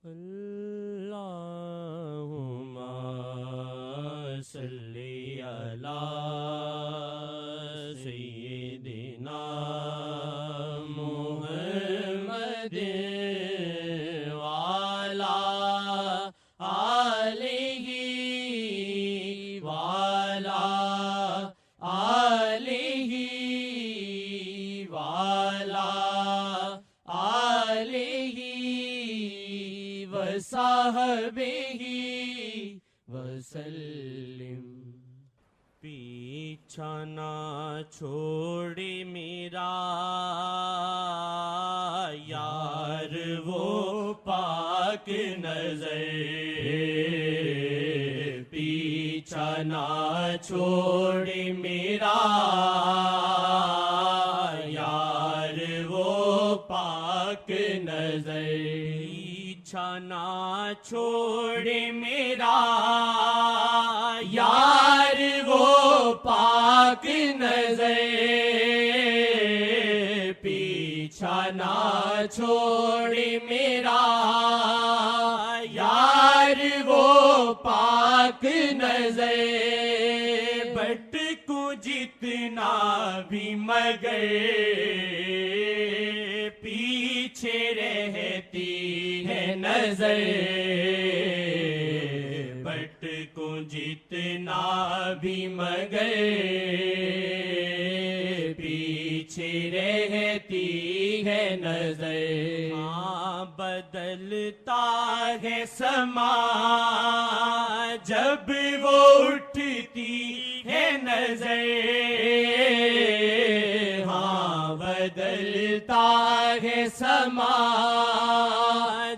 اللہم صلی علی سیدنا محمد وعلی آلہ وعلی آلہ وعلی آلہ وصحبہ وسلم۔ پیچھا نہ چھوڑے میرا یار وہ پاک نظر، پیچھا نہ چھوڑے میرا یار وہ پاک نظر، پیچھا نہ چھوڑے میرا یار وہ پاک نظر، پیچھا نہ چھوڑے میرا یار وہ پاک نظر، بھٹکوں جتنا بھی مگر پیچھے رہتی ہے نظر، بھٹکوں جتنا بھی مگر پیچھے رہتی ہے نظر۔ ہاں بدلتا ہے سما جب وہ اٹھتی ہے نظر، ہاں بدلتا ہے سما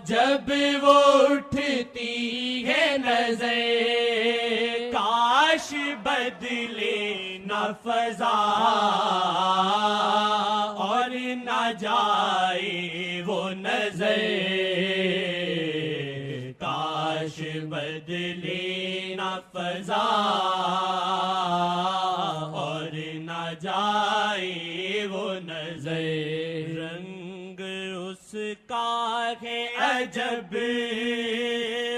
جب وہ اٹھتی ہے نظر، کاش بدلے نہ فضا اور نہ جائے وہ نظر، کاش بدلے نہ فضا اور نہ جائے وہ نظر، رنگ اس کا ہے عجب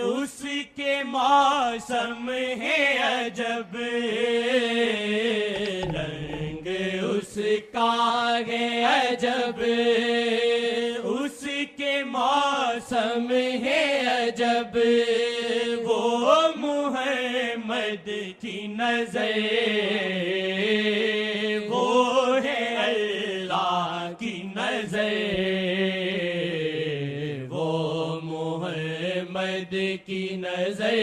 اس کے موسم ہے عجب، رنگ اس کا ہے عجب اس کے موسم ہے عجب، وہ محمد کی نظر وہ ہے اللہ کی نظر، وہ محمد کی نظر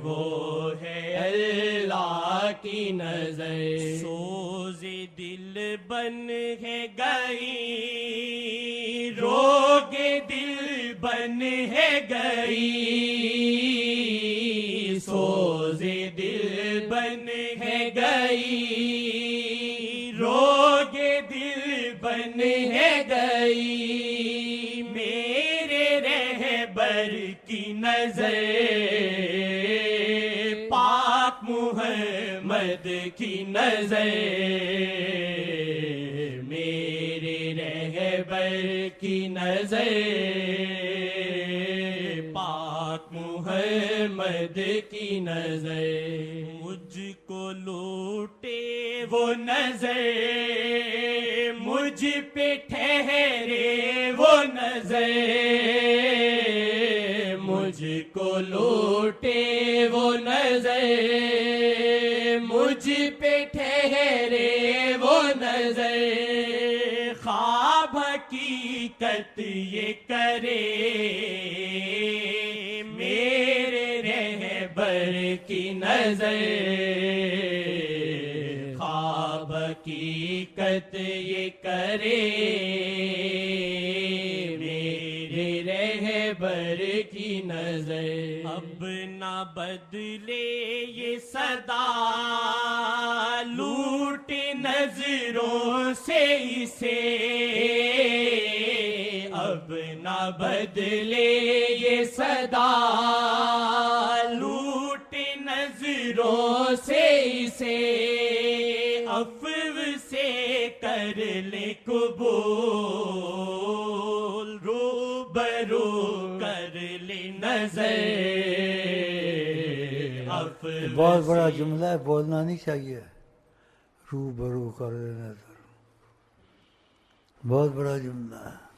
وہ ہے اللہ کی نظر، سوز دل بن ہے گئی روگے دل بن ہے گئی، سوز دل بن ہے گئی روگے دل بن ہے گئی، میرے رہبر کی نظر پاک محمد کی نظر، میرے رہبر کی نظر پاک محمد کی نظر، مجھ کو لوٹے وہ نظر مجھ پہ ٹھہرے وہ نظر، مجھ کو لوٹے وہ نظر مجھ پہ ٹھہرے وہ نظر، خواب حقیقت یہ کرے میرے رہبر کی نظر، خواب حقیقت یہ کرے میرے رہبر کی نظر، اب نہ بدلے یہ صدا لوٹ نظروں سے اسے، اب نہ بدلے یہ صدا لوٹ نظروں سے اسے، عفو سے کر لے قبول روبر نظر بہت بڑا جملہ ہے، بولنا نہیں چاہیے، رو برو کر نظر، بہت بڑا جملہ ہے.